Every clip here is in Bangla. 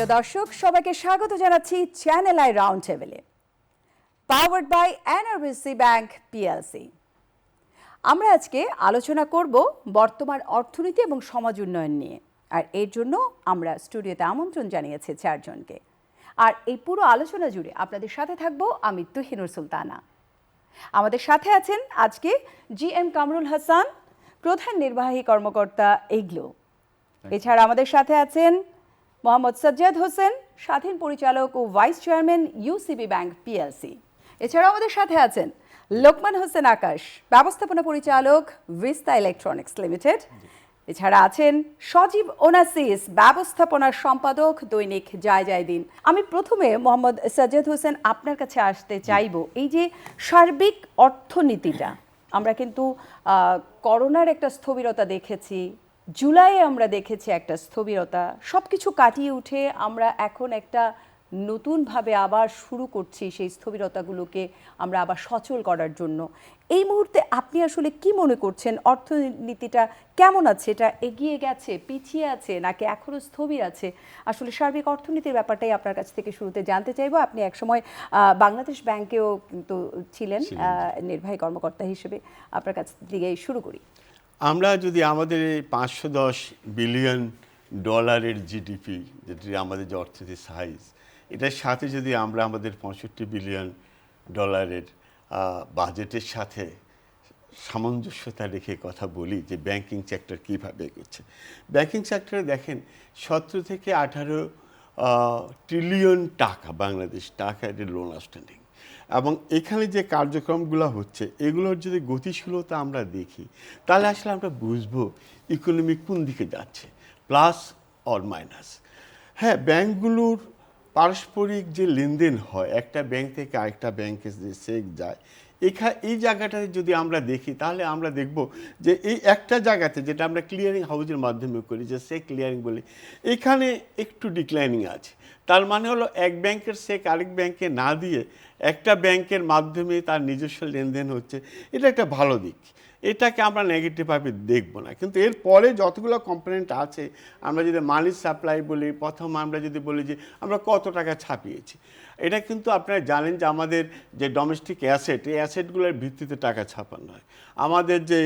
প্রিয় দর্শক সবাইকে স্বাগত জানাচ্ছি চ্যানেল আই রাউন্ড টেবিলে, powered by NRBC bank PLC. আমরা আজকে আলোচনা করব বর্তমান অর্থনীতি এবং সমাজ উন্নয়ন নিয়ে, আর এর জন্য আমরা স্টুডিওতে আমন্ত্রণ জানিয়েছি চারজনকে। আর এই পুরো আলোচনা জুড়ে আপনাদের সাথে থাকবো আমি তুহিনুর সুলতানা। আমাদের সাথে আছেন আজকে GM কামরুল হাসান, প্রধান নির্বাহী কর্মকর্তা এগলো। এছাড়া আমাদের সাথে আছেন মোহাম্মদ সাজ্জাদ হোসেন, স্বাধীন পরিচালক ও vice chairman UCB bank PLC. এছাড়াও আমাদের সাথে আছেন লোকমান হোসেন আকাশ, ব্যবস্থাপনা পরিচালক ভিস্তা ইলেকট্রনিক্স লিমিটেড। এছাড়া আছেন সজীব ওনাসিস, ব্যবস্থাপনা সম্পাদক দৈনিক যায় যায় দিন। আমি প্রথমে মোহাম্মদ সাজ্জাদ হোসেন আপনার কাছে আসতে চাইব। এই যে সার্বিক অর্থনীতিটা, আমরা কিন্তু করোনার একটা স্থবিরতা দেখেছি, জুলাইয়ে আমরা দেখেছি একটা স্থবিরতা, সব কিছু কাটিয়ে উঠে আমরা এখন একটা নতুনভাবে আবার শুরু করছি সেই স্থবিরতাগুলোকে আমরা আবার সচল করার জন্য। এই মুহূর্তে আপনি আসলে কি মনে করছেন, অর্থনীতিটা কেমন আছে? এটা এগিয়ে গেছে, পিছিয়ে আছে, নাকি এখনও স্থবির আছে? আসলে সার্বিক অর্থনীতির ব্যাপারটাই আপনার কাছ থেকে শুরুতে জানতে চাইবো। আপনি একসময় বাংলাদেশ ব্যাংকেও কিন্তু ছিলেন নির্বাহী কর্মকর্তা হিসেবে। আপনার কাছ থেকে শুরু করি। আমরা যদি আমাদের এই 510 বিলিয়ন ডলারের জিডিপি, যেটি আমাদের যে অর্থনীতির সাইজ, এটার সাথে যদি আমরা আমাদের 65 বিলিয়ন ডলারের বাজেটের সাথে সামঞ্জস্যতা রেখে কথা বলি যে ব্যাংকিং সেক্টর কীভাবে এগোচ্ছে। ব্যাংকিং সেক্টরে দেখেন 17 থেকে 18 ট্রিলিয়ন টাকা বাংলাদেশ টাকা এর লোন আউটস্ট্যান্ডিং, এবং এখানে যে কার্যক্রমগুলো হচ্ছে এগুলোর যদি গতিশীলতা আমরা দেখি তাহলে আসলে আমরা বুঝবো ইকোনমি কোন দিকে যাচ্ছে, প্লাস অর মাইনাস। হ্যাঁ, ব্যাংকগুলোর পারস্পরিক যে লেনদেন হয়, একটা ব্যাংক থেকে আরেকটা ব্যাংকে যে চেক যায়, এই জায়গাটাতে যদি আমরা দেখি তাহলে আমরা দেখব যে এই একটা জায়গাতে, যেটা আমরা ক্লিয়ারিং হাউসের মাধ্যমে করি, যে চেক ক্লিয়ারিং বলি, এখানে একটু ডিক্লাইনিং আছে। তার মানে হলো এক ব্যাংকের চেক আরেক ব্যাংকে না দিয়ে একটা ব্যাংকের মাধ্যমে তার নিজস্ব লেনদেন হচ্ছে, এটা একটা ভালো দিক। এটাকে আমরা নেগেটিভভাবে দেখব না। কিন্তু এরপরে যতগুলো কম্পোনেন্ট আছে, আমরা যদি মানি সাপ্লাই বলি, প্রথম আমরা যদি বলি যে আমরা কত টাকা ছাপিয়েছি, এটা কিন্তু আপনারা জানেন যে আমাদের যে ডোমেস্টিক অ্যাসেট, এই অ্যাসেটগুলোর ভিত্তিতে টাকা ছাপানো হয়। আমাদের যে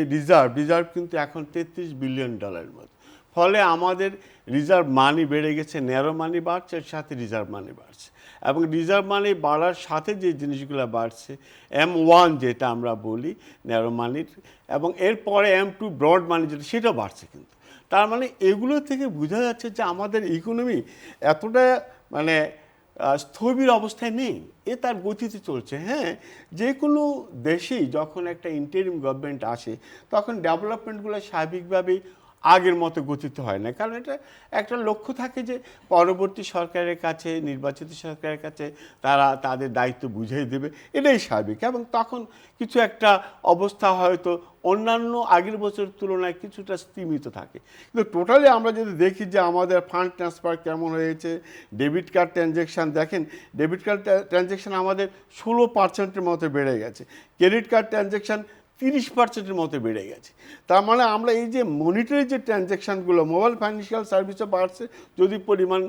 রিজার্ভ কিন্তু এখন 33 বিলিয়ন ডলারের মতো। ফলে আমাদের রিজার্ভ মানি বেড়ে গেছে, ন্যারো মানি বাড়ছে, এর সাথে রিজার্ভ মানি বাড়ছে। এবং রিজার্ভ মানি বাড়ার সাথে যে জিনিসগুলো বাড়ছে, M1 যেটা আমরা বলি ন্যারো মানির, এবং এরপরে M2 ব্রড মানি যেটা, সেটাও বাড়ছে। কিন্তু তার মানে এগুলো থেকে বোঝা যাচ্ছে যে আমাদের ইকোনমি এতটা স্থবির অবস্থায় নেই, তার গতিতে চলছে। হ্যাঁ, যে কোনো দেশেই যখন একটা ইন্টারিম গভর্নমেন্ট আসে তখন ডেভেলপমেন্টগুলো স্বাভাবিকভাবেই আগের মতো গতিতে হয় না, কারণ এটা একটা লক্ষ্য থাকে যে পরবর্তী সরকারের কাছে, নির্বাচিত সরকারের কাছে তারা তাদের দায়িত্ব বুঝিয়ে দেবে, এটাই স্বাভাবিক। এবং তখন কিছু একটা অবস্থা হয়তো অন্যান্য আগের বছরের তুলনায় কিছুটা স্তীমিত থাকে। কিন্তু টোটালি আমরা যদি দেখি যে আমাদের ফান্ড ট্রান্সফার কেমন হয়েছে, ডেবিট কার্ড ট্রানজ্যাকশান দেখেন, ডেবিট কার্ড ট্রানজ্যাকশান আমাদের 16% মতো বেড়ে গেছে, ক্রেডিট কার্ড ট্রানজ্যাকশান 30% মতো বেড়ে গেছে। তার মানে আমরা এই যে মনিটারি যে ট্রানজ্যাকশানগুলো, মোবাইল ফাইন্যান্সিয়াল সার্ভিসও বাড়ছে, যদি পরিমাণ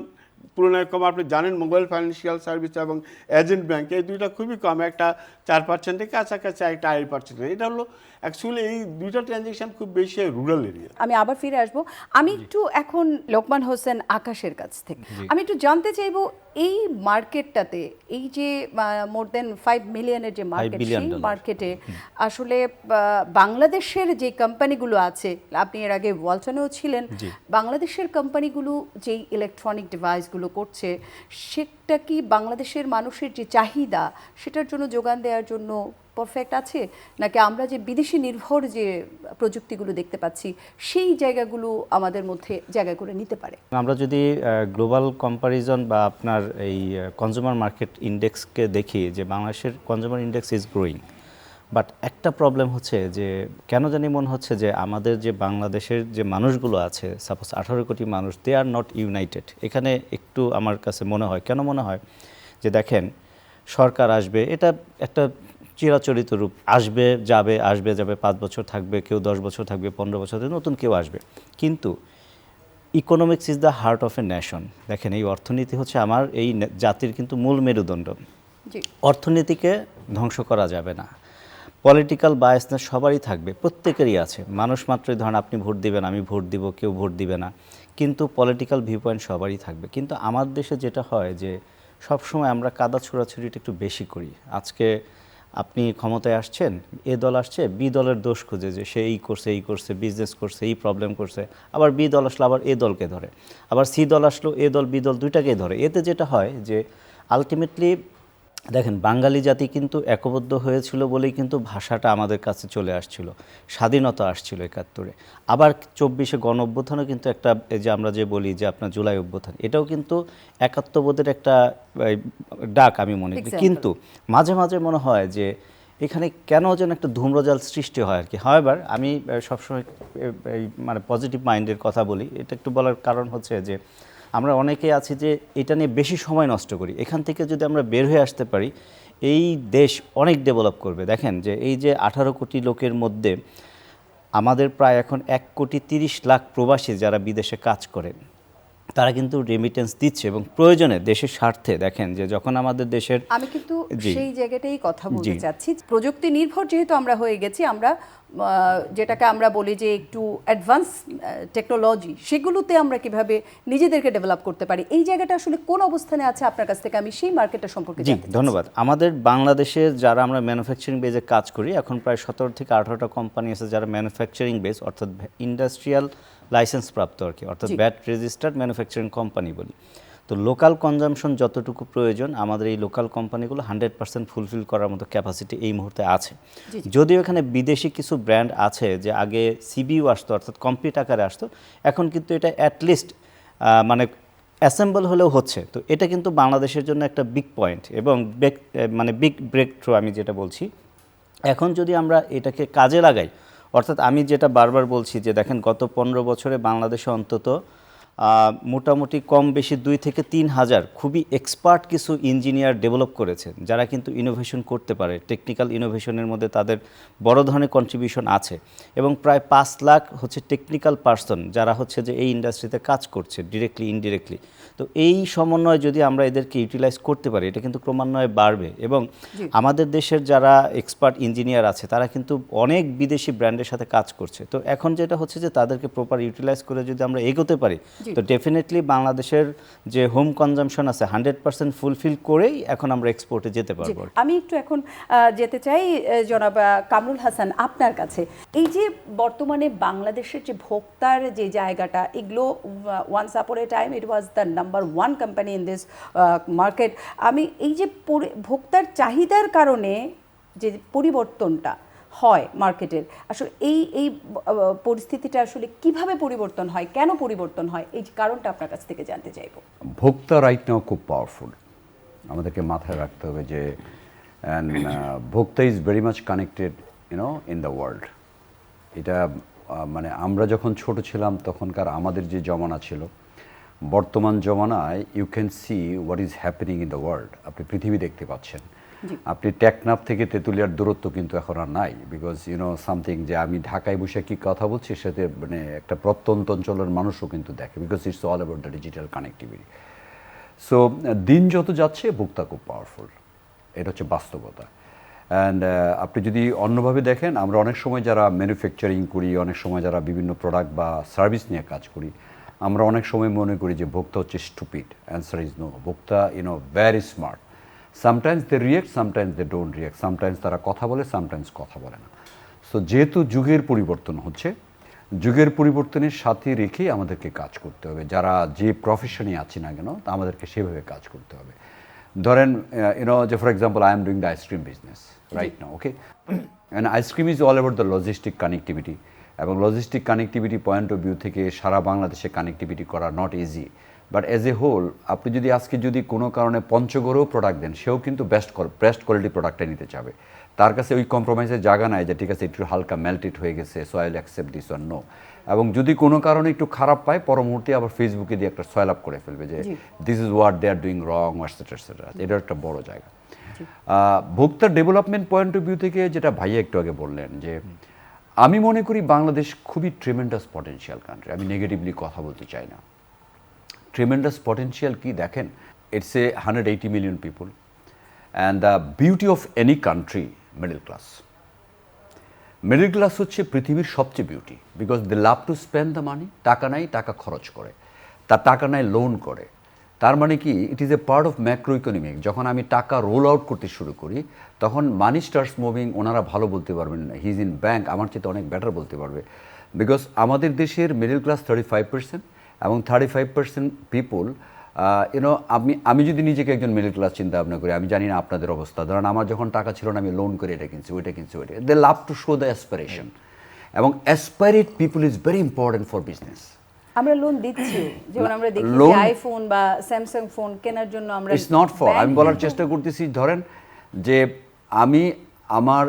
তুলনায় কম। আপনি জানেন মোবাইল ফাইন্যান্সিয়াল সার্ভিস এবং এজেন্ট ব্যাংক, এই দুইটা খুবই কম, একটা 4%-এর কাছাকাছি, একটা 8%। এটা হলো অ্যাকচুয়ালি এই দুইটা ট্রানজ্যাকশান খুব বেশি রুরাল এরিয়া। আমি আবার ফিরে আসবো। আমি একটু এখন লোকমান হোসেন আকাশের কাছ থেকে আমি একটু জানতে চাইবো, এই মার্কেটটাতে, এই যে মোর দেন 5 মিলিয়নের যে মার্কেট, সেই মার্কেটে আসলে বাংলাদেশের যে কোম্পানিগুলো আছে, আপনি এর আগে ওয়ালটনেও ছিলেন, বাংলাদেশের কোম্পানিগুলো যেই ইলেকট্রনিক ডিভাইসগুলো করছে, সেটা কি বাংলাদেশের মানুষের যে চাহিদা সেটার জন্য যোগান দেওয়ার জন্য পারফেক্ট আছে, নাকি আমরা যে বিদেশি নির্ভর যে প্রযুক্তিগুলো দেখতে পাচ্ছি সেই জায়গাগুলো আমাদের মধ্যে জায়গা করে নিতে পারে? আমরা যদি গ্লোবাল কম্পারিজন বা আপনার এই কনজিউমার মার্কেট ইন্ডেক্সকে দেখি, যে বাংলাদেশের consumer index is growing, but একটা প্রবলেম হচ্ছে যে কেন জানি মনে হচ্ছে যে আমাদের যে বাংলাদেশের যে মানুষগুলো আছে, সাপোজ 18 কোটি মানুষ, দে আর নট ইউনাইটেড। এখানে একটু আমার কাছে মনে হয়, কেন মনে হয় যে দেখেন, সরকার আসবে, এটা একটা চিরাচরিত রূপ, আসবে যাবে 5 বছর থাকবে, কেউ 10 বছর থাকবে, 15 বছর থাকবে, নতুন কেউ আসবে। কিন্তু economics is the heart of a nation. দেখেন, এই অর্থনীতি হচ্ছে আমার এই জাতির কিন্তু মূল মেরুদণ্ড। জি অর্থনীতিকে ধ্বংস করা যাবে না। পলিটিক্যাল বায়াসনেস সবারই থাকবে, প্রত্যেকেরই আছে। মানুষ মাত্রই ধরেন আপনি ভোট দিবেন, আমি ভোট দিব, কেউ ভোট দিবে না, কিন্তু পলিটিক্যাল ভিউ পয়েন্ট সবারই থাকবে। কিন্তু আমার দেশে যেটা হয় যে সবসময় আমরা কাদা ছোড়াছুড়িটা একটু বেশি করি। আজকে আপনি ক্ষমতায় আসছেন, এ দল আসছে, বি দলের দোষ খুঁজে যে সে এই করছে, বিজনেস করছে, এই প্রবলেম করছে। আবার বি দল আসলো, আবার এ দলকে ধরে। আবার সি দল আসলো, এ দল বি দল দুইটাকেই ধরে। এতে যেটা হয় যে আলটিমেটলি দেখেন, বাঙালি জাতি কিন্তু একবদ্ধ হয়েছিল বলেই কিন্তু ভাষাটা আমাদের কাছে চলে আসছিল, স্বাধীনতা আসছিল ৭১-এ। আবার ২৪-এ গণ অভ্যুত্থানও কিন্তু একটা, এই যে আমরা যে বলি যে আপনার জুলাই অভ্যুত্থান, এটাও কিন্তু একাত্মবোধের একটা ডাক আমি মনে করি। Example. কিন্তু মাঝে মাঝে মনে হয় যে এখানে কেন যেন একটা ধূম্রজাল সৃষ্টি হয় আর কি। হাওয়েভার আমি সবসময় এই মানে পজিটিভ মাইন্ডের কথা বলি। এটা একটু বলার কারণ হচ্ছে যে আমরা অনেকেই আছি যে এটা নিয়ে বেশি সময় নষ্ট করি। এখান থেকে যদি আমরা বের হয়ে আসতে পারি, এই দেশ অনেক ডেভেলপ করবে। দেখেন যে এই যে ১৮ কোটি লোকের মধ্যে আমাদের প্রায় এখন ১,৩০,০০,০০০ প্রবাসী যারা বিদেশে কাজ করেন, তারা কিন্তু রেমিটেন্স দিচ্ছে এবং প্রয়োজনে দেশের স্বার্থে। দেখেন যে যখন আমাদের দেশের আমি কিন্তু জি। সেই জায়গাটাই কথা বলতে জি। চাচ্ছি। প্রযুক্তি নির্ভর যেহেতু আমরা হয়ে গেছি, আমরা যেটাকে আমরা বলি যে একটু অ্যাডভান্স টেকনোলজি, সেগুলোতে আমরা কিভাবে নিজেদেরকে ডেভেলপ করতে পারি, এই জায়গাটা আসলে কোন অবস্থানে আছে আপনার কাছ থেকে আমি সেই মার্কেটটা সম্পর্কে জি, জানতে চাচ্ছি। ধন্যবাদ। আমাদের বাংলাদেশে যারা আমরা ম্যানুফ্যাকচারিং বেজে কাজ করি, এখন প্রায় ১৭ থেকে ১৮টা কোম্পানি আছে যারা ম্যানুফ্যাকচারিং বেস, অর্থাৎ ইন্ডাস্ট্রিয়াল লাইসেন্স প্রাপ্ত আর কি, অর্থাৎ জি। ব্যাট রেজিস্টার্ড ম্যানুফ্যাকচারিং কোম্পানি বলি। তো লোকাল কনজামশন যতটুকু প্রয়োজন আমাদের এই লোকাল কোম্পানিগুলো 100% ফুলফিল করার মতো ক্যাপাসিটি এই মুহূর্তে আছে। জি, জি। যদিও এখানে বিদেশি কিছু ব্র্যান্ড আছে যে আগে সিবিইউ আসতো, অর্থাৎ কমপ্লিট আকারে আসতো, এখন কিন্তু এটা অ্যাটলিস্ট মানে অ্যাসেম্বল হলেও হচ্ছে। তো এটা কিন্তু বাংলাদেশের জন্য একটা বিগ পয়েন্ট এবং মানে বিগ ব্রেক থ্রু আমি যেটা বলছি। এখন যদি আমরা এটাকে কাজে লাগাই, অর্থাৎ আমি যেটা বারবার বলছি যে দেখেন, গত ১৫ বছরে বাংলাদেশে অন্তত মোটামুটি কম বেশি ২ থেকে ৩ হাজার খুবই এক্সপার্ট কিছু ইঞ্জিনিয়ার ডেভেলপ করেছেন, যারা কিন্তু ইনোভেশন করতে পারে। টেকনিক্যাল ইনোভেশনের মধ্যে তাদের বড় ধরনের কন্ট্রিবিউশন আছে এবং প্রায় ৫ লাখ হচ্ছে টেকনিক্যাল পার্সন যারা হচ্ছে যে এই ইন্ডাস্ট্রিতে কাজ করছে ডিরেক্টলি ইনডিরেক্টলি। তো এই সমন্বয় যদি আমরা এদেরকে ইউটিলাইজ করতে পারি, এটা কিন্তু ক্রমান্বয়ে বাড়বে। এবং আমাদের দেশের যারা এক্সপার্ট ইঞ্জিনিয়ার আছে তারা কিন্তু অনেক বিদেশি ব্র্যান্ডের সাথে কাজ করছে। তো এখন যেটা হচ্ছে যে তাদেরকে প্রপার ইউটিলাইজ করে যদি আমরা এগোতে পারি, তো ডেফিনেটলি বাংলাদেশের যে হোম কনজাম্পশন আছে 100% ফুলফিল করেই এখন আমরা এক্সপোর্টে যেতে জি, পারবো। আমি একটু এখন যেতে চাই জনাব কামরুল হাসান আপনার কাছে। এই যে বর্তমানে বাংলাদেশের যে ভোক্তার যে জায়গাটা, এগুলো once upon a time it was the number 1 company in this market. আমি এই যে ভোক্তার চাহিদার কারণে যে পরিবর্তনটা হয় মার্কেটের, আসলে এই পরিস্থিতিটা আসলে কিভাবে পরিবর্তন হয়, কেন পরিবর্তন হয়, এই কারণটা আপনার কাছ থেকে জানতে চাইবো। ভোক্তা রাইট নাও খুব পাওয়ারফুল। আমাদেরকে মাথায় রাখতে হবে যে ভোক্তা is very much connected in the world. এটা মানে আমরা যখন ছোট ছিলাম তখনকার আমাদের যে জমানা ছিল, বর্তমান জমানায় you can see what is happening in the world. আপনি পৃথিবী দেখতে পাচ্ছেন। আপনি টেকনাফ থেকে তেঁতুলিয়ার দূরত্ব কিন্তু এখন আর নাই, বিকজ সামথিং যে আমি ঢাকায় বসে কি কথা বলছি সাথে মানে একটা প্রত্যন্ত অঞ্চলের মানুষও কিন্তু দেখে, because it's all about the digital connectivity. So দিন যত যাচ্ছে ভোক্তা খুব পাওয়ারফুল, এটা হচ্ছে বাস্তবতা। অ্যান্ড আপনি যদি অন্যভাবে দেখেন, আমরা অনেক সময় যারা ম্যানুফ্যাকচারিং করি, অনেক সময় যারা বিভিন্ন প্রোডাক্ট বা সার্ভিস নিয়ে কাজ করি, আমরা অনেক সময় মনে করি যে ভোক্তা হচ্ছে স্টুপিড। Answer is no. ভোক্তা very smart. Sometimes they react, sometimes they don't react, sometimes তারা কথা বলে, সামটাইমস কথা বলে না। সো যেহেতু যুগের পরিবর্তন হচ্ছে, যুগের পরিবর্তনের সাথে রেখেই আমাদেরকে কাজ করতে হবে। যারা যে প্রফেশনে আছি না কেন, তা আমাদেরকে সেভাবে কাজ করতে হবে। ধরেন যে for example I am doing the ice cream business right now, okay, and ice cream is all about the logistic connectivity. এবং logistic connectivity point of view থেকে সারা বাংলাদেশে কানেক্টিভিটি করা not easy. But as a whole আপনি যদি আজকে যদি কোনো কারণে পঞ্চগড়েও প্রোডাক্ট দেন, সেও কিন্তু বেস্ট কোয়ালিটি প্রোডাক্টটা নিতে চাবে। তার কাছে ওই কম্প্রোমাইজের জায়গা নাই যে ঠিক আছে একটু হালকা মেল্টেড হয়ে গেছে, so I will accept this or no. এবং যদি কোনো কারণে একটু খারাপ পায়, পর মুহূর্তে আবার ফেসবুকে দিয়ে একটা সয়েল আপ করে ফেলবে যে this is what they are doing wrong etcetera. এটা একটা বড় জায়গা। ভোক্তার ডেভেলপমেন্ট পয়েন্ট অফ ভিউ থেকে যেটা ভাইয়া একটু আগে বললেন যে আমি মনে করি বাংলাদেশ খুবই ট্রিমেন্ডাস পটেনশিয়াল কান্ট্রি, আমি নেগেটিভলি কথা বলতে চাই না। ট্রিমেন্ডাস পটেনশিয়াল কি দেখেন, it's a 180 million people and the beauty of any country middle class. Middle class হচ্ছে পৃথিবীর সবচেয়ে beauty, because they love to spend the money. টাকা নাই, টাকা খরচ করে, তার টাকা নাই লোন করে। তার মানে কি, it is a part of macro economic. যখন আমি টাকা রোল আউট করতে শুরু করি তখন মানি স্টার্টস মুভিং। ওনারা ভালো বলতে পারবেন না, হি ইজ ইন ব্যাংক, আমার চেয়ে অনেক বেটার বলতে পারবে, বিকজ আমাদের দেশের মিডল ক্লাস 35% এবং 35% পিপল ইউনো, আমি যদি নিজেকে একজন মিডল ক্লাস চিন্তা ভাবনা করি, আমি জানি না আপনাদের অবস্থা, ধরেন আমার যখন টাকা ছিল না আমি লোন করে এটা কিনছি, ওইটা কিনছি, ওইটা, they love to show the aspiration. এবং aspirate people is very important for business. আমরা লোন দিচ্ছি, যেমন আমরা দেখি যে আইফোন বা স্যামসাং ফোন কেনার জন্য আমরা ইটস নট ফর, আমি বলার চেষ্টা করতেছি, ধরেন যে আমার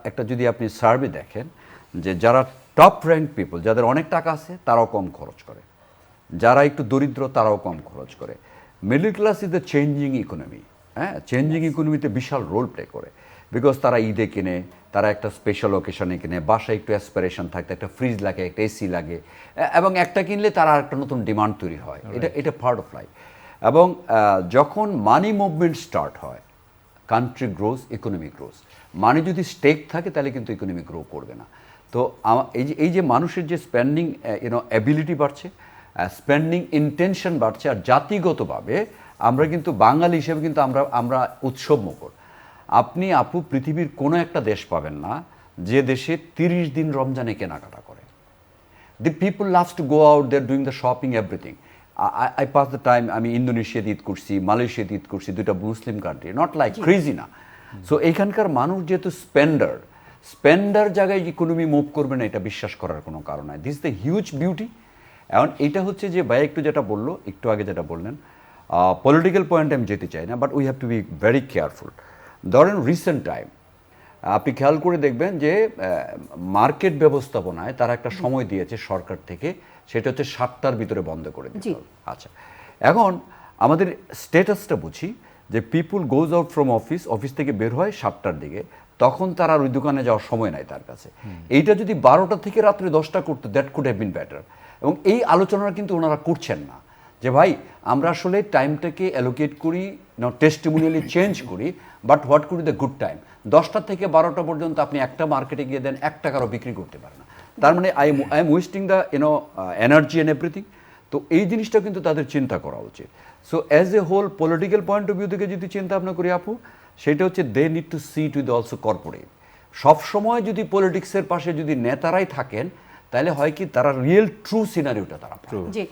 একটা যদি আপনি সার্ভে দেখেন যে যারা টপ র্যাঙ্ক পিপল, যাদের অনেক টাকা আছে তারাও কম খরচ করে, যারা একটু দরিদ্র তারাও কম খরচ করে। Middle class is the changing economy. হ্যাঁ, চেঞ্জিং ইকোনমিতে বিশাল রোল প্লে করে, বিকজ তারা ঈদে কিনে, তারা একটা স্পেশাল অকেশনে কিনে, বাসায় একটু অ্যাসপিরেশন থাকতে, একটা ফ্রিজ লাগে, একটা এসি লাগে, এবং একটা কিনলে তারা একটা নতুন ডিমান্ড তৈরি হয়। এটা পার্ট অফ লাইফ। এবং যখন মানি মুভমেন্ট স্টার্ট হয়, কান্ট্রি গ্রোজ, ইকোনমি গ্রোজ। মানি যদি স্টেক থাকে তাহলে কিন্তু ইকোনমি গ্রো করবে না। তো এই যে মানুষের যে স্পেন্ডিং অ্যাবিলিটি বাড়ছে, স্পেন্ডিং ইন্টেনশন বাড়ছে, আর জাতিগতভাবে আমরা কিন্তু বাঙালি হিসেবে কিন্তু আমরা উৎসব মুখর। আপনি পৃথিবীর কোনো একটা দেশ পাবেন না যে দেশে 30 দিন রমজানে কেনাকাটা করে। The people loves to go out, they are doing the shopping, everything. I pass the time, আমি ইন্দোনেশিয়াতে ঈদ করছি, মালয়েশিয়াতে ঈদ করছি, দুইটা Muslim country, not like crazy না। সো এইখানকার মানুষ যেহেতু স্পেন্ডার জায়গায় ইকোনমি মুভ করবে না, এটা বিশ্বাস করার কোনো কারণ নাই। This the huge beauty. এখন এইটা হচ্ছে যে ভাই একটু যেটা বললো, একটু আগে যেটা বললেন, পলিটিক্যাল পয়েন্টে আমি যেতে চাই না, but we have to be very careful. ধরেন রিসেন্ট টাইম আপনি খেয়াল করে দেখবেন যে মার্কেট ব্যবস্থাপনায় তারা একটা সময় দিয়েছে সরকার থেকে, সেটা হচ্ছে 7টার ভিতরে বন্ধ করে দিতে হবে। আচ্ছা, এখন আমাদের স্ট্যাটাসটা বুঝি যে পিপুল গোজ আউট ফ্রম অফিস থেকে বের হয় 7টার দিকে, তখন তার আর ওই দোকানে যাওয়ার সময় নাই তার কাছে। এইটা যদি 12টা থেকে রাত্রে 10টা করতো, that could have been better. এবং এই আলোচনাটা কিন্তু ওনারা করছেন না, যে ভাই আমরা আসলে টাইমটাকে অ্যালোকেট করি, টেস্টিমোনিয়ালি চেঞ্জ করি, but what could the good time. 10টা থেকে 12টা পর্যন্ত আপনি একটা মার্কেটে গিয়ে দেন, 1 টাকারও বিক্রি করতে পারেন না, তার মানে I am wasting the energy and everything. তো এই জিনিসটা কিন্তু তাদের চিন্তা করা উচিত। So as a whole political point of view থেকে যদি চিন্তা ভাবনা করি আপু, সেটা হচ্ছে they need to see to the also corporate. সবসময় যদি পলিটিক্সের পাশে যদি নেতারাই থাকেন, তাহলে হয় কি, তারা রিয়েল ট্রু সিনারিওটা তারা পায়। জি,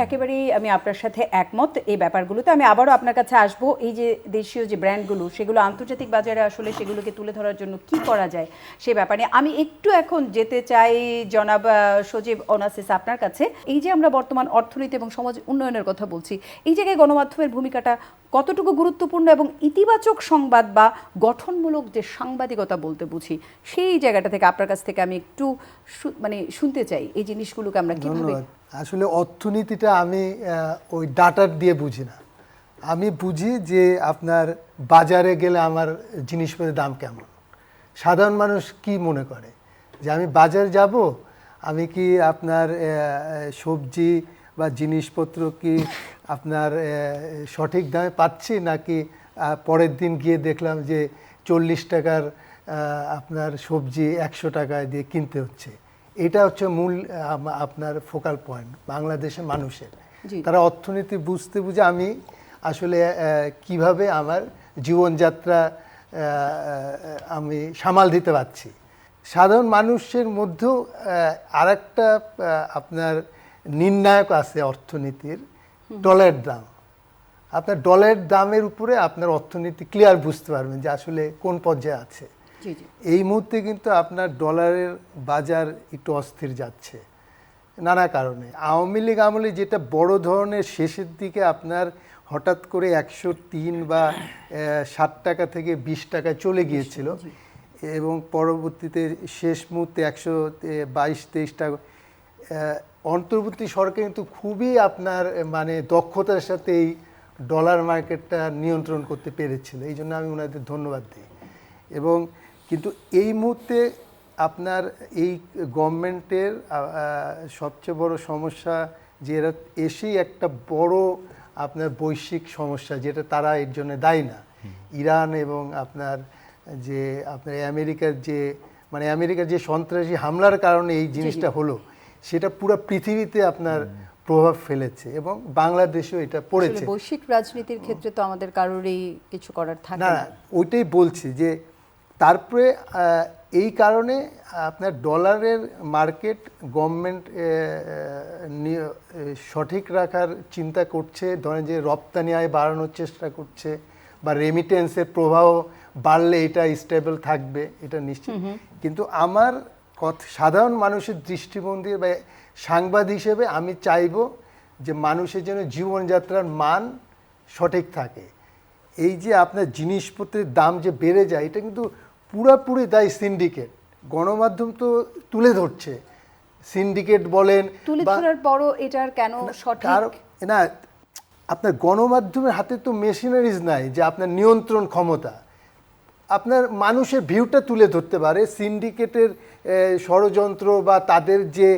একেবারেই আমি আপনার সাথে একমত এই ব্যাপারগুলোতে। আমি আবারও আপনার কাছে আসব, এই যে দেশীয় যে ব্র্যান্ডগুলো, সেগুলো আন্তর্জাতিক বাজারে আসলে সেগুলোকে তুলে ধরার জন্য কি করা যায় সে ব্যাপারে আমি একটু এখন যেতে চাই জনাব সজীব ওনাসিস আপনার কাছে। এই যে আমরা বর্তমান অর্থনীতি এবং সমাজ উন্নয়নের কথা বলছি, এই জায়গায় গণমাধ্যমের ভূমিকাটা কতটুকু গুরুত্বপূর্ণ, এবং ইতিবাচক সংবাদ বা গঠনমূলক যে সাংবাদিকতা বলতে বুঝি, সেই জায়গাটা থেকে আপনার কাছ থেকে আমি একটু শুনতে চাই এই জিনিসগুলোকে আমরা কিভাবে। আসলে অর্থনীতিটা আমি ওই ডাটার দিয়ে বুঝি না, আমি বুঝি যে আপনার বাজারে গেলে আমার জিনিসপত্রের দাম কেমন। সাধারণ মানুষ কি মনে করে যে আমি বাজারে যাব, আমি কি আপনার সবজি বা জিনিসপত্র কি আপনার সঠিক দামে পাচ্ছি, নাকি পরের দিন গিয়ে দেখলাম যে 40 টাকার আপনার সবজি 100 টাকায় দিয়ে কিনতে হচ্ছে। এটা হচ্ছে মূল আপনার ফোকাল পয়েন্ট বাংলাদেশের মানুষের। তারা অর্থনীতি বুঝতে বুঝে আমি আসলে কিভাবে আমার জীবনযাত্রা আমি সামাল দিতে পারছি। সাধারণ মানুষের মধ্যেও আরেকটা আপনার নির্ণায়ক আছে অর্থনীতির, ডলারের দাম। আপনার ডলারের দামের উপরে আপনার অর্থনীতি ক্লিয়ার বুঝতে পারবেন যে আসলে কোন পর্যায়ে আছে। এই মুহূর্তে কিন্তু আপনার ডলারের বাজার একটু অস্থির যাচ্ছে নানা কারণে। আওয়ামী লীগ আমলে যেটা বড় ধরনের শেষের দিকে আপনার হঠাৎ করে 103 বা 60 টাকা থেকে 20 টাকায় চলে গিয়েছিল, এবং পরবর্তীতে শেষ মুহূর্তে 122-23 টাকা। অন্তর্বর্তী সরকার কিন্তু খুবই আপনার দক্ষতার সাথে এই ডলার মার্কেটটা নিয়ন্ত্রণ করতে পেরেছিল, এই জন্য আমি ওনাদের ধন্যবাদ দিই। এবং কিন্তু এই মুহূর্তে আপনার এই গভর্নমেন্টের সবচেয়ে বড় সমস্যা যে এরা এসেই একটা বড় আপনার বৈশ্বিক সমস্যা, যেটা তারা এর জন্য দায়ী না। ইরান এবং আপনার আমেরিকার যে সন্ত্রাসী হামলার কারণে এই জিনিসটা হলো, সেটা পুরো পৃথিবীতে আপনার প্রভাব ফেলেছে এবং বাংলাদেশেও এটা পড়েছে। আসলে বৈশ্বিক রাজনীতির ক্ষেত্রে তো আমাদের কারোরই কিছু করার থাকে না, না। ওইটাই বলছি যে তারপরে এই কারণে আপনার ডলারের মার্কেট গভর্নমেন্ট সঠিক রাখার চিন্তা করছে, ধরেন যে রপ্তানি আয় বাড়ানোর চেষ্টা করছে বা রেমিটেন্সের প্রভাব বাড়লে এটা স্টেবল থাকবে, এটা নিশ্চিত। কিন্তু আমার সাধারণ মানুষের দৃষ্টিভঙ্গি বা সাংবাদিক হিসেবে আমি চাইবো যে মানুষের জন্য জীবনযাত্রার মান সঠিক থাকে। এই যে আপনার জিনিসপত্রের দাম যে বেড়ে যায়, এটা কিন্তু পুরোপুরি দায়ী সিন্ডিকেট। গণমাধ্যম তো তুলে ধরছে, সিন্ডিকেট বলেন তুলে ধরার পরও এটার কেন সঠিক না, আপনার গণমাধ্যমের হাতে তো মেশিনারিজ নাই যে আপনার নিয়ন্ত্রণ ক্ষমতা। আপনার মানুষের ভিউটা তুলে ধরতে পারে, সিন্ডিকেটের ষড়যন্ত্র বা তাদের যে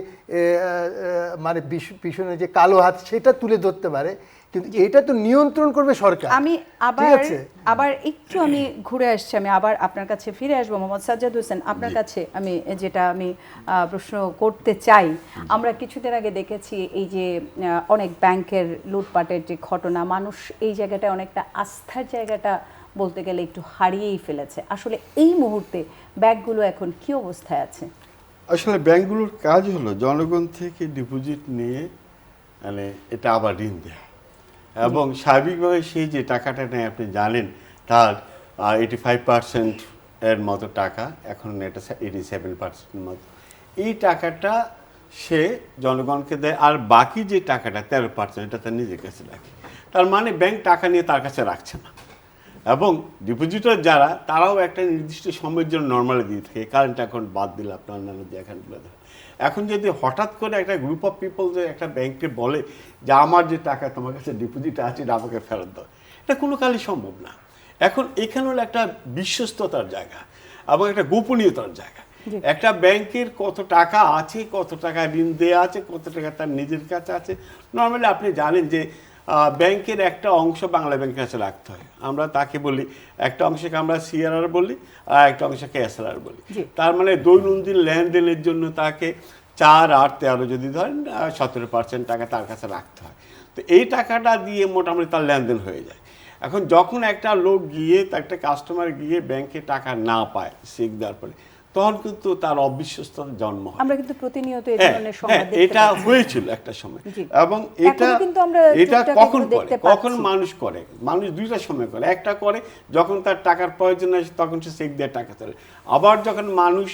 পিছনে যে কালো হাত সেটা তুলে ধরতে পারে, কিন্তু এটা তো নিয়ন্ত্রণ করবে সরকার। আমি আবার একটু আমি ঘুরে আসছি, আমি আবার আপনার কাছে ফিরে আসবো। মোহাম্মদ সাজ্জাদ হোসেন, আপনার কাছে আমি প্রশ্ন করতে চাই, আমরা কিছুদিন আগে দেখেছি এই যে অনেক ব্যাংকের লুটপাটের যে ঘটনা, মানুষ এই জায়গাটায় অনেকটা আস্থার জায়গাটা বলতে গেলে একটু হারিয়েই ফেলেছে। আসলে এই মুহূর্তে ব্যাংকগুলো এখন কি অবস্থায় আছে? আসলে ব্যাংকগুলোর কাজ হলো জনগণ থেকে ডিপোজিট নিয়ে এটা আবার ঋণ দেয়, এবং স্বাভাবিকভাবে সেই যে টাকাটা নেয় আপনি জানেন তার 85% এর মতো টাকা, এখন এটা 87% মতো, এই টাকাটা সে জনগণকে দেয়, আর বাকি যে টাকাটা 13% এটা তার নিজের কাছে রাখে। তার মানে ব্যাংক টাকা নিয়ে তার কাছে রাখছে না, এবং ডিপোজিটর যারা তারাও একটা নির্দিষ্ট সময়ের জন্য নর্মালি দিয়ে থাকে, কারেন্ট অ্যাকাউন্ট বাদ দিলে আপনার অন্যান্য যে অ্যাকাউন্টগুলো দেয়। এখন যদি হঠাৎ করে একটা গ্রুপ অফ পিপল যে একটা ব্যাংকে বলে যে আমার যে টাকা তোমার কাছে ডিপোজিট আছে এটা আমাকে ফেরত দাও, এটা কোনো কালই সম্ভব না। এখন এখানে হলো একটা বিশ্বস্ততার জায়গা এবং একটা গোপনীয়তার জায়গা। একটা ব্যাংকের কত টাকা আছে, কত টাকা ঋণ দেওয়া আছে, কত টাকা তার নিজের কাছে আছে, নর্মালি আপনি জানেন যে ব্যাংকের একটা অংশ বাংলা ব্যাংকের কাছে রাখতে হয়। আমরা তাকে বলি, একটা অংশকে আমরা সিআরআর বলি আর একটা অংশকে এসআরআর বলি। তার মানে দৈনন্দিন লেনদেনের জন্য তাকে 4, 8, 13 যদি ধরেন 17% টাকা তার কাছে রাখতে হয়। তো এই টাকাটা দিয়ে মোটামুটি তার লেনদেন হয়ে যায়। এখন যখন একটা লোক গিয়ে, একটা কাস্টমার গিয়ে ব্যাংকে টাকা না পায় চেক দেওয়ার পরে, তখন কিন্তু তার অবিশ্বস্ততার জন্ম হয়। আমরা কিন্তু প্রতিনিয়ত এই ধরনের সংবাদ দেখতে এটা পাচ্ছি। হয়েছিল একটা সময়, এবং এটা কখন মানুষ করে, মানুষ দুইটা সময় করে। একটা করে যখন তার টাকার প্রয়োজন আসে তখন সে চেক দিয়ে টাকা তোলে, আবার যখন মানুষ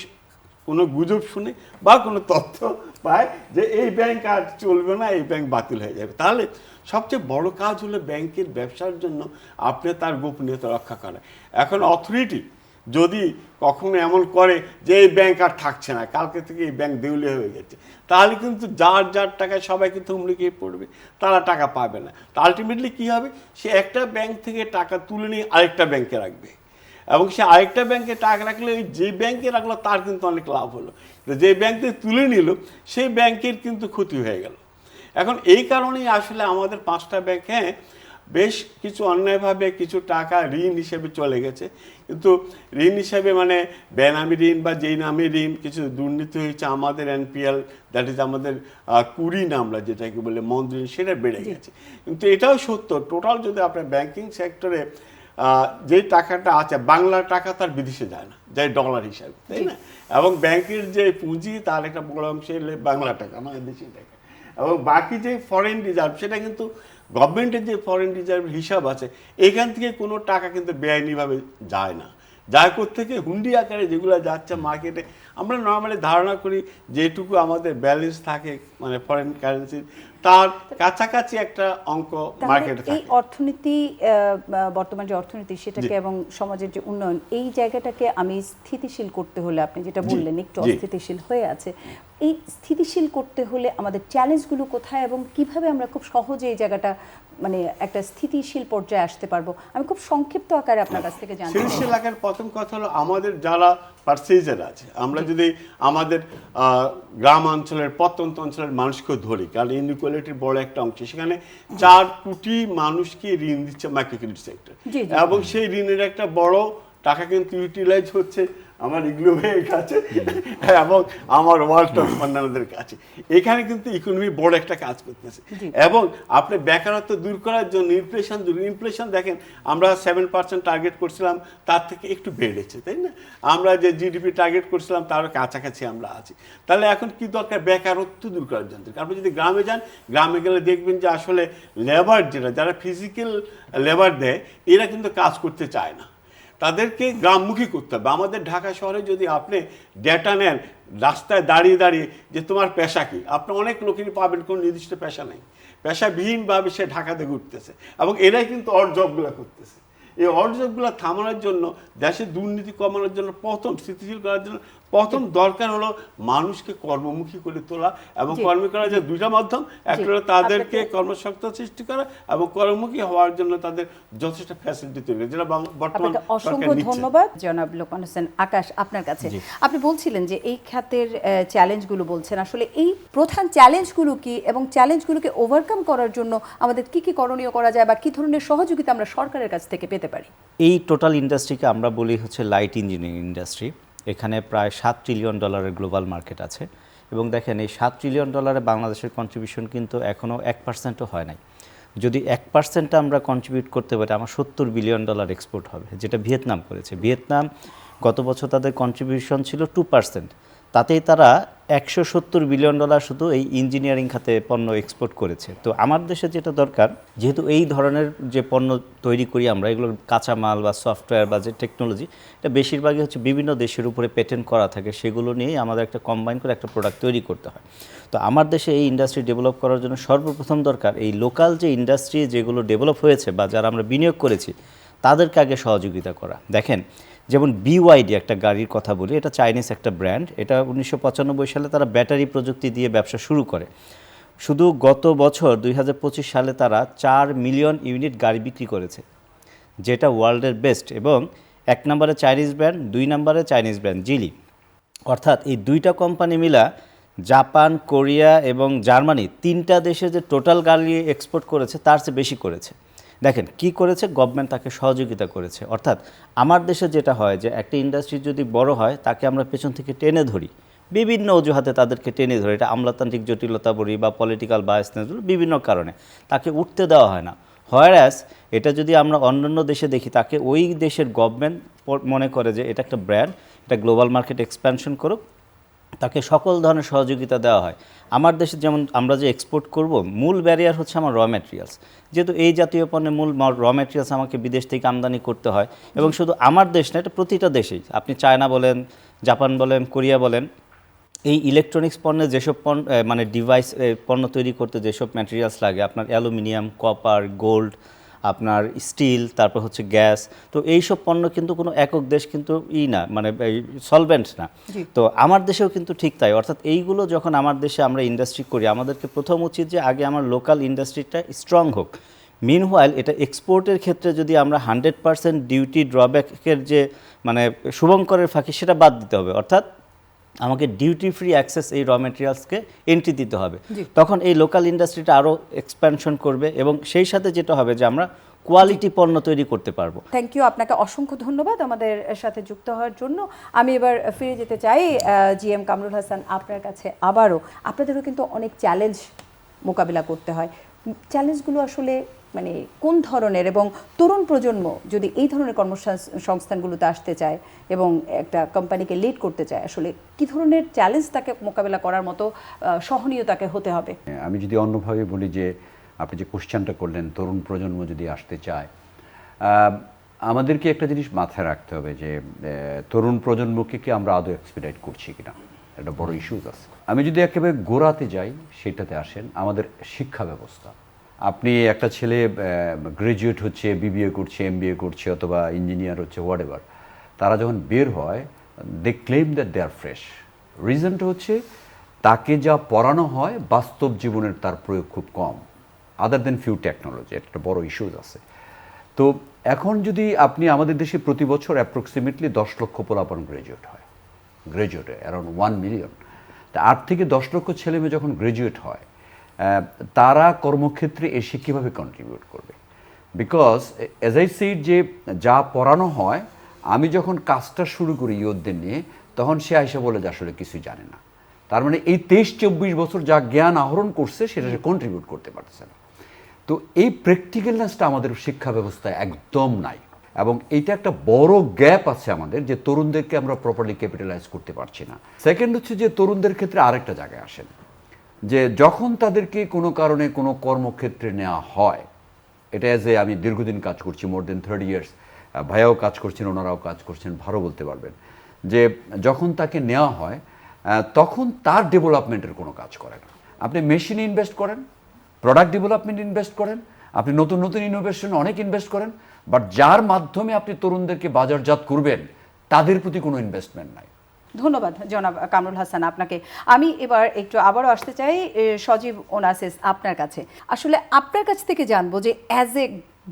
কোনো গুজব শুনে বা কোনো তথ্য পায় যে এই ব্যাংক আর চলবে না, এই ব্যাংক বাতিল হয়ে যাবে, তাহলে সবচেয়ে বড় কাজ হলো ব্যাংকের ব্যবসার জন্য আপনি তার গোপনীয়তা রক্ষা করা। এখন অথরিটি যদি কখনো এমন করে যে এই ব্যাংক আর থাকছে না, কালকে থেকে এই ব্যাংক দেউলিয়া হয়ে গেছে, তাহলে কিন্তু যার যার টাকায় সবাই কিন্তু হুমড়ি খেয়ে পড়বে, তারা টাকা পাবে না। তা আলটিমেটলি কী হবে, সে একটা ব্যাংক থেকে টাকা তুলে নিয়ে আরেকটা ব্যাংকে রাখবে, এবং সে আরেকটা ব্যাংকে টাকা রাখলে ওই যে ব্যাংকে রাখলো তার কিন্তু অনেক লাভ হলো, যে ব্যাংক থেকে তুলে নিল সেই ব্যাংকের কিন্তু ক্ষতি হয়ে গেল। এখন এই কারণেই আসলে আমাদের 5টা ব্যাংক বেশ কিছু অন্যায়ভাবে কিছু টাকা ঋণ হিসেবে চলে গেছে, কিন্তু ঋণ হিসেবে বেনামি ঋণ বা যেই নামে ঋণ, কিছু দুর্নীতি হয়েছে, আমাদের এনপিএল, দ্যাট ইজ আমাদের কুড়িন আমরা যেটাকে বলে মন্দ ঋণ, সেটা বেড়ে গেছে। কিন্তু এটাও সত্য, টোটাল যদি আপনার ব্যাংকিং সেক্টরে যে টাকাটা আছে, বাংলা টাকা তার বিদেশে যায় না, যায় ডলার হিসাবে, তাই না? এবং ব্যাংকের যে পুঁজি তার একটা বড় অংশ বাংলা টাকা, আমাদের দেশি টাকা, এবং বাকি যে ফরেন রিজার্ভ সেটা কিন্তু গভর্নমেন্টের যে ফরেন রিজার্ভ হিসাব আছে, এখান থেকে কোনো টাকা কিন্তু বেআইনিভাবে যায় না, যায় কোত্থেকে, হুন্ডি আকারে যেগুলো যাচ্ছে মার্কেটে। আমরা নর্মালি ধারণা করি যেটুকু আমাদের ব্যালেন্স থাকে ফরেন কারেন্সির, তার কাছাকাছি একটা অঙ্ক মার্কেটে থাকে। এই অর্থনীতি, বর্তমান যে অর্থনীতি সেটাকে এবং সমাজের যে উন্নয়ন, এই জায়গাটাকে আমি স্থিতিশীল করতে হলে, আপনি যেটা বললেন একটু অস্থিতিশীল হয়ে আছে, এই স্থিতিশীল করতে হলে আমাদের চ্যালেঞ্জগুলো কোথায় এবং কিভাবে আমরা খুব সহজে এই জায়গাটা একটা স্থিতিশীল পর্যায়ে আসতে পারবো? আমি খুব সংক্ষিপ্ত আকারে আপনার কাছ থেকে জানতে চাই। স্থিতিশীল আকারে প্রথম কথা হলো আমাদের যারা পার্সেজের আছে। আমরা যদি আমাদের গ্রাম অঞ্চলের প্রত্যন্ত অঞ্চলের মানুষকেও ধরি, কারণ ইনইকুয়ালিটির বড় একটা অংশ, সেখানে 4 কোটি মানুষকে ঋণ দিচ্ছে মাইক্রো ক্রেডিট সেক্টর, জি, জি। এবং সেই ঋণের একটা বড় টাকা কিন্তু ইউটিলাইজ হচ্ছে আমার ইগলু ভাইয়ের কাছে এবং আমার ওয়ার্ল্ড অফ ফান্ডারদের কাছে। এখানে কিন্তু ইকোনমি বড় একটা কাজ করতেছে, এবং আপনি বেকারত্ব দূর করার জন্য ইনফ্লেশন দেখেন, আমরা 7% টার্গেট করছিলাম, তার থেকে একটু বেড়েছে, তাই না? আমরা যে জিডিপি টার্গেট করছিলাম তার কাছাকাছি আমরা আছি। তাহলে এখন কি দরকার? বেকারত্ব দূর করার জন্য। আপনি যদি গ্রামে যান, গ্রামে গেলে দেখবেন যে আসলে লেবার যারা ফিজিক্যাল লেবার দেয়, এরা কিন্তু কাজ করতে চায় না, তাদেরকে গ্রামমুখী করতে হবে। আমাদের ঢাকা শহরে যদি আপনি ডেটা নেন, রাস্তায় দাঁড়িয়ে দাঁড়িয়ে যে তোমার পেশা কি, আপনি অনেক লোকেরই পাবেন কোনো নির্দিষ্ট পেশা নেই, পেশাবিহীনভাবে সে ঢাকাতে ঘুরতেছে, এবং এরাই কিন্তু অড জবগুলো করতেছে। এই অড জবগুলো থামানোর জন্য, দেশের দুর্নীতি কমানোর জন্য, প্রথম স্থিতিশীল করার জন্য প্রথম দরকার হলো মানুষকে কর্মমুখী করে তোলা, এবং কর্ম করার যে দুইটা মাধ্যম, একটা হলো তাদেরকে কর্মসংস্থান সৃষ্টি করা, এবং কর্মমুখী হওয়ার জন্য তাদের যথেষ্ট ফ্যাসিলিটি তৈরি করা, যেটা বর্তমান আপনাকে অসংখ্য সরকার নিচ্ছে। ধন্যবাদ জনাব লোকমান হোসেন আকাশ। আপনার কাছে, আপনি বলছিলেন যে এই খাতের চ্যালেঞ্জগুলো বলছেন, আসলে এই প্রধান চ্যালেঞ্জগুলো কি, এবং চ্যালেঞ্জগুলোকে ওভারকাম করার জন্য আমাদের কি কি করণীয় করা যায়, বা কি ধরনের সহযোগিতা আমরা সরকারের কাছ থেকে পেতে পারি? এই টোটাল ইন্ডাস্ট্রিকে আমরা বলি হচ্ছে লাইট ইঞ্জিনিয়ারিং ইন্ডাস্ট্রি। এখানে প্রায় $7 ট্রিলিয়ন গ্লোবাল মার্কেট আছে, এবং দেখেন এই $7 ট্রিলিয়ন বাংলাদেশের কন্ট্রিবিউশন কিন্তু এখনও 1%ও হয় নাই। যদি 1% আমরা কন্ট্রিবিউট করতে পারি, আমার $70 বিলিয়ন এক্সপোর্ট হবে, যেটা ভিয়েতনাম করেছে। ভিয়েতনাম গত বছর তাদের কন্ট্রিবিউশন ছিল 2%, তাতেই তারা $170 বিলিয়ন শুধু এই ইঞ্জিনিয়ারিং খাতে পণ্য এক্সপোর্ট করেছে। তো আমার দেশে যেটা দরকার, যেহেতু এই ধরনের যে পণ্য তৈরি করি আমরা, এগুলোর কাঁচামাল বা সফটওয়্যার বা যে টেকনোলজি, এটা বেশিরভাগই হচ্ছে বিভিন্ন দেশের উপরে পেটেন্ট করা থাকে, সেগুলো নিয়েই আমাদের একটা কম্বাইন করে একটা প্রোডাক্ট তৈরি করতে হয়। তো আমার দেশে এই ইন্ডাস্ট্রি ডেভেলপ করার জন্য সর্বপ্রথম দরকার এই লোকাল যে ইন্ডাস্ট্রি যেগুলো ডেভেলপ হয়েছে বা যারা আমরা বিনিয়োগ করেছি, তাদেরকে আগে সহযোগিতা করা। দেখেন, যেমন BYD একটা গাড়ির কথা বলি, এটা চাইনিজ একটা ব্র্যান্ড। এটা 1995 সালে তারা ব্যাটারি প্রযুক্তি দিয়ে ব্যবসা শুরু করে। শুধু গত বছর 2025 সালে তারা 4 মিলিয়ন ইউনিট গাড়ি বিক্রি করেছে, যেটা ওয়ার্ল্ডের বেস্ট। এবং 1 নম্বরে চাইনিজ ব্র্যান্ড, 2 নম্বরে চাইনিজ ব্র্যান্ড জিলি। অর্থাৎ এই দুইটা কোম্পানি মিলা জাপান, কোরিয়া এবং জার্মানি, 3টা দেশে যে টোটাল গাড়ি এক্সপোর্ট করেছে তার চেয়ে বেশি করেছে। দেখেন কি করেছে, গভর্নমেন্ট তাকে সহযোগিতা করেছে। অর্থাৎ আমার দেশে যেটা হয় যে একটা ইন্ডাস্ট্রি যদি বড় হয়, তাকে আমরা পেছন থেকে টেনে ধরি, বিভিন্ন অজুহাতে তাদেরকে টেনে ধরি, এটা আমলাতান্ত্রিক জটিলতা বলি বা পলিটিক্যাল বায়াসনেস, বিভিন্ন কারণে তাকে উঠতে দেওয়া হয় না। হোয়ারাস এটা যদি আমরা অন্যান্য দেশে দেখি, তাকে ওই দেশের গভর্নমেন্ট মনে করে যে এটা একটা ব্র্যান্ড, এটা গ্লোবাল মার্কেট এক্সপ্যানশন করুক, তাকে সকল ধরনের সহযোগিতা দেওয়া হয়। আমার দেশে যেমন আমরা যে এক্সপোর্ট করব, মূল ব্যারিয়ার হচ্ছে আমার র ম্যাটেরিয়ালস। যেহেতু এই জাতীয় পণ্যের মূল র ম্যাটেরিয়ালস আমাকে বিদেশ থেকে আমদানি করতে হয়, এবং শুধু আমার দেশ না, এটা প্রতিটা দেশেই, আপনি চায়না বলেন, জাপান বলেন, কোরিয়া বলেন, এই ইলেকট্রনিক্স পণ্যে যেসব মানে ডিভাইস পণ্য তৈরি করতে যেসব ম্যাটেরিয়ালস লাগে, আপনার অ্যালুমিনিয়াম, কপার, গোল্ড, আপনার স্টিল, তারপর হচ্ছে গ্যাস, তো এইসব পণ্য কিন্তু কোনো একক দেশ কিন্তু না, মানে সলভেন্ট না। তো আমার দেশেও কিন্তু ঠিক তাই। অর্থাৎ এইগুলো যখন আমার দেশে আমরা ইন্ডাস্ট্রি করি, আমাদেরকে প্রথম উচিত যে আগে আমার লোকাল ইন্ডাস্ট্রিটা স্ট্রং হোক। মিনহোয়াইল এটা এক্সপোর্টের ক্ষেত্রে যদি আমরা 100% ডিউটি ড্রব্যাকের যে মানে শুভঙ্করের ফাঁকি, সেটা বাদ দিতে হবে। অর্থাৎ আমাকে ডিউটি ফ্রি অ্যাক্সেস এই র ম্যাটেরিয়ালসকে এন্ট্রি দিতে হবে, তখন এই লোকাল ইন্ডাস্ট্রিটা আরও এক্সপ্যানশন করবে, এবং সেই সাথে যেটা হবে যে আমরা কোয়ালিটি পণ্য তৈরি করতে পারবো। থ্যাংক ইউ, আপনাকে অসংখ্য ধন্যবাদ আমাদের সাথে যুক্ত হওয়ার জন্য। আমি এবার ফিরে যেতে চাই GM কামরুল হাসান, আপনার কাছে আবারও। আপনাদেরও কিন্তু অনেক চ্যালেঞ্জ মোকাবিলা করতে হয়, চ্যালেঞ্জগুলো আসলে মানে কোন ধরনের, এবং তরুণ প্রজন্ম যদি এই ধরনের কর্মসংস্থানগুলোতে আসতে চায় এবং একটা কোম্পানিকে লিড করতে চায়, আসলে কি ধরনের চ্যালেঞ্জ তাকে মোকাবিলা করার মতো সহনীয় তাকে হতে হবে? আমি যদি অন্যভাবে বলি, যে আপনি যে কোশ্চেনটা করলেন, তরুণ প্রজন্ম যদি আসতে চায়, আমাদেরকে একটা জিনিস মাথায় রাখতে হবে যে তরুণ প্রজন্মকে কি আমরা আদৌ এক্সপেডিট করছি কিনা, একটা বড় ইস্যুজ আছে। আমি যদি একেবারে গোড়াতে যাই, সেটাতে আসেন আমাদের শিক্ষা ব্যবস্থা। আপনি একটা ছেলে গ্রাজুয়েট হচ্ছে, BBA করছে, MBA করছে, অথবা ইঞ্জিনিয়ার হচ্ছে, হোয়াটএভার, তারা যখন বের হয়, they claim that they are fresh. রিজনটা হচ্ছে তাকে যা পড়ানো হয় বাস্তব জীবনের তার প্রয়োগ খুব কম, আদার দেন ফিউ টেকনোলজি, একটা বড় ইস্যুজ আছে। তো এখন যদি আপনি, আমাদের দেশে প্রতি বছর অ্যাপ্রক্সিমেটলি 10 লক্ষ পোলাপান গ্রাজুয়েট হয়, গ্রাজুয়েট, অ্যারাউন্ড 1 মিলিয়ন। তা 8 থেকে 10 লক্ষ ছেলে মেয়ে যখন গ্রাজুয়েট হয়, তারা কর্মক্ষেত্রে এসে কীভাবে কন্ট্রিবিউট করবে? বিকজ এজ আই সিড যে যা পড়ানো হয়, আমি যখন কাজটা শুরু করি ইয়ুথদের নিয়ে, তখন সে আইসা বলে যে আসলে কিছুই জানে না। তার মানে এই 23-24 বছর যা জ্ঞান আহরণ করছে সেটা সে কন্ট্রিবিউট করতে পারতেছে না। তো এই প্র্যাকটিক্যালনেসটা আমাদের শিক্ষা ব্যবস্থায় একদম নাই, এবং এইটা একটা বড় গ্যাপ আছে আমাদের, যে তরুণদেরকে আমরা প্রপারলি ক্যাপিটালাইজ করতে পারছি না। সেকেন্ড হচ্ছে যে তরুণদের ক্ষেত্রে আরেকটা জায়গায় আসেন, যে যখন তাদেরকে কোনো কারণে কোনো কর্মক্ষেত্রে নেওয়া হয়, এটা এজ এ আমি দীর্ঘদিন কাজ করছি, মোর দেন 30 ইয়ার্স, ভাইয়াও কাজ করছেন, ওনারাও কাজ করছেন, ভালো বলতে পারবেন, যে যখন তাকে নেওয়া হয় তখন তার ডেভেলপমেন্টের কোনো কাজ করে না। আপনি মেশিনে ইনভেস্ট করেন, প্রোডাক্ট ডেভেলপমেন্ট ইনভেস্ট করেন, আপনি নতুন নতুন ইনোভেশনে অনেক ইনভেস্ট করেন, বাট যার মাধ্যমে আপনি তরুণদেরকে বাজারজাত করবেন তাদের প্রতি কোনো ইনভেস্টমেন্ট নাই। ধন্যবাদ জনাব কামরুল হাসান আপনাকে। আমি এবার একটু আবারও আসতে চাই সজীব ওনাসিস আপনার কাছে। আসলে আপনার কাছ থেকে জানবো যে অ্যাজ এ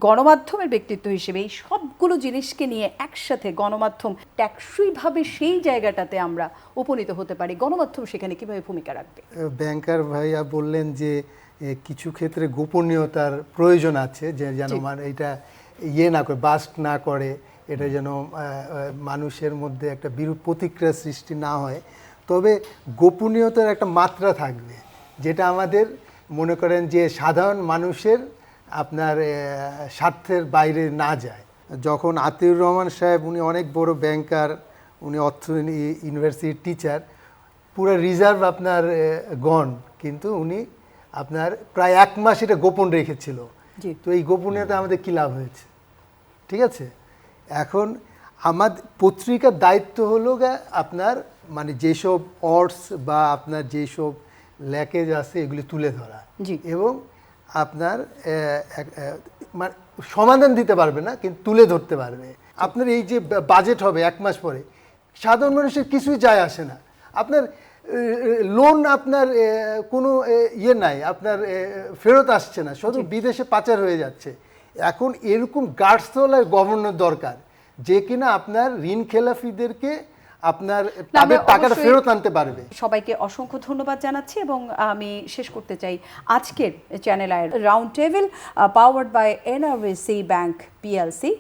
গণমাধ্যমের ব্যক্তিত্ব হিসেবে এই সবগুলো জিনিসকে নিয়ে একসাথে গণমাধ্যম টেকসইভাবে সেই জায়গাটাতে আমরা উপনীত হতে পারি, গণমাধ্যম সেখানে কিভাবে ভূমিকা রাখবে? ব্যাংকার ভাইয়া বললেন যে কিছু ক্ষেত্রে গোপনীয়তার প্রয়োজন আছে, যে যেন মানে এটা না করে, বাস্ট না করে, এটা যেন মানুষের মধ্যে একটা বিরূপ প্রতিক্রিয়া সৃষ্টি না হয়। তবে গোপনীয়তার একটা মাত্রা থাকবে, যেটা আমাদের মনে করেন যে সাধারণ মানুষের আপনার স্বার্থের বাইরে না যায়। যখন আতিউর রহমান সাহেব, উনি অনেক বড় ব্যাংকার, উনি অর্থ ইউনিভার্সিটির টিচার, পুরো রিজার্ভ আপনার গন, কিন্তু উনি আপনার প্রায় 1 মাস এটা গোপন রেখেছিল। তো এই গোপনীয়তা আমাদের কী লাভ হয়েছে? ঠিক আছে, এখন আমাদের পত্রিকার দায়িত্ব হলো আপনার মানে যেসব অর্ডস বা আপনার যেসব ল্যাকেজ আছে এগুলি তুলে ধরা, এবং আপনার মানে সমাধান দিতে পারবে না, কিন্তু তুলে ধরতে পারবে। আপনার এই যে বাজেট হবে 1 মাস পরে, সাধারণ মানুষের কিছুই যায় আসে না। আপনার লোন আপনার কোনো নাই, আপনার ফেরত আসছে না, শুধু বিদেশে পাচার হয়ে যাচ্ছে। এখন এরকম গার্ডসওয়ালা গভর্নর দরকার, যে কিনা আপনার ঋণ খেলাফিদেরকে আপনার তাদের টাকাটা ফেরত আনতে পারবে। সবাইকে অসংখ্য ধন্যবাদ জানাচ্ছি, এবং আমি শেষ করতে চাই আজকের channel I round table powered by NRBC bank PLC.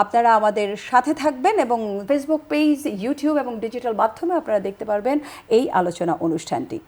আপনারা আমাদের সাথে থাকবেন, এবং ফেসবুক পেজ, ইউটিউব এবং ডিজিটাল মাধ্যমে আপনারা দেখতে পারবেন এই আলোচনা অনুষ্ঠানটি।